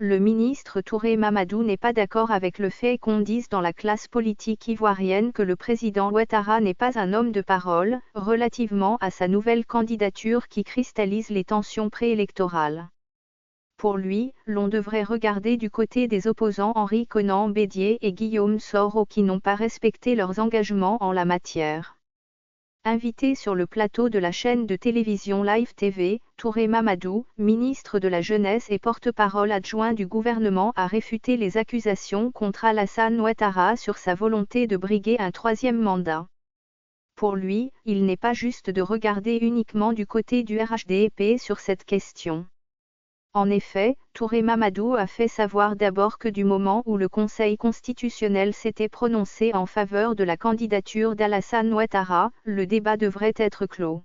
Le ministre Touré Mamadou n'est pas d'accord avec le fait qu'on dise dans la classe politique ivoirienne que le président Ouattara n'est pas un homme de parole, relativement à sa nouvelle candidature qui cristallise les tensions préélectorales. Pour lui, l'on devrait regarder du côté des opposants Henri Konan Bédié et Guillaume Soro qui n'ont pas respecté leurs engagements en la matière. Invité sur le plateau de la chaîne de télévision Live TV, Touré Mamadou, ministre de la Jeunesse et porte-parole adjoint du gouvernement, a réfuté les accusations contre Alassane Ouattara sur sa volonté de briguer un troisième mandat. Pour lui, il n'est pas juste de regarder uniquement du côté du RHDP sur cette question. En effet, Touré Mamadou a fait savoir d'abord que du moment où le Conseil constitutionnel s'était prononcé en faveur de la candidature d'Alassane Ouattara, le débat devrait être clos.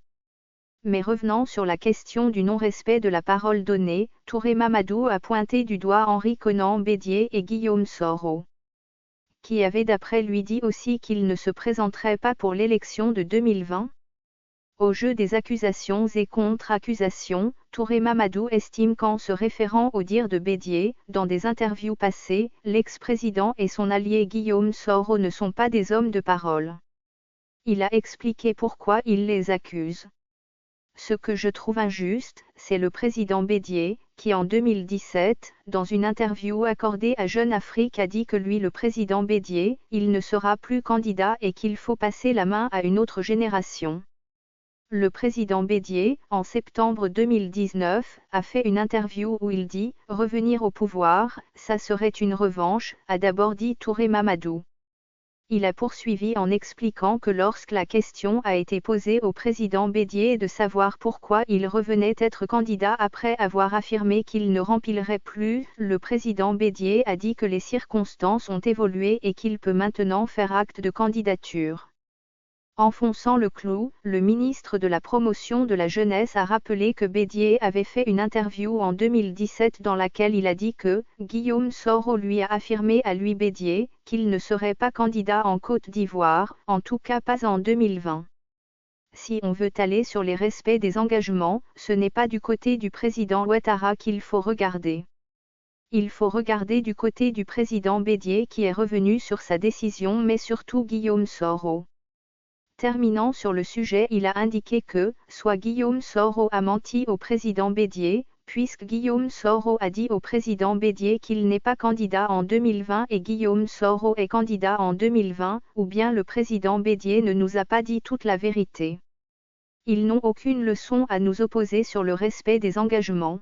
Mais revenant sur la question du non-respect de la parole donnée, Touré Mamadou a pointé du doigt Henri Konan Bédié et Guillaume Soro, qui avaient d'après lui dit aussi qu'ils ne se présenteraient pas pour l'élection de 2020. Au jeu des accusations et contre-accusations, Touré Mamadou estime qu'en se référant au dire de Bédié, dans des interviews passées, l'ex-président et son allié Guillaume Soro ne sont pas des hommes de parole. Il a expliqué pourquoi il les accuse. Ce que je trouve injuste, c'est le président Bédié, qui en 2017, dans une interview accordée à Jeune Afrique a dit que lui le président Bédié, il ne sera plus candidat et qu'il faut passer la main à une autre génération. Le président Bédié, en septembre 2019, a fait une interview où il dit « Revenir au pouvoir, ça serait une revanche », a d'abord dit Touré Mamadou. Il a poursuivi en expliquant que lorsque la question a été posée au président Bédié de savoir pourquoi il revenait être candidat après avoir affirmé qu'il ne remplirait plus, le président Bédié a dit que les circonstances ont évolué et qu'il peut maintenant faire acte de candidature. Enfonçant le clou, le ministre de la Promotion de la Jeunesse a rappelé que Bédié avait fait une interview en 2017 dans laquelle il a dit que Guillaume Soro lui a affirmé à lui Bédié qu'il ne serait pas candidat en Côte d'Ivoire, en tout cas pas en 2020. Si on veut aller sur les respects des engagements, ce n'est pas du côté du président Ouattara qu'il faut regarder. Il faut regarder du côté du président Bédié qui est revenu sur sa décision mais surtout Guillaume Soro. Terminant sur le sujet, il a indiqué que, soit Guillaume Soro a menti au président Bédié, puisque Guillaume Soro a dit au président Bédié qu'il n'est pas candidat en 2020 et Guillaume Soro est candidat en 2020, ou bien le président Bédié ne nous a pas dit toute la vérité. Ils n'ont aucune leçon à nous opposer sur le respect des engagements.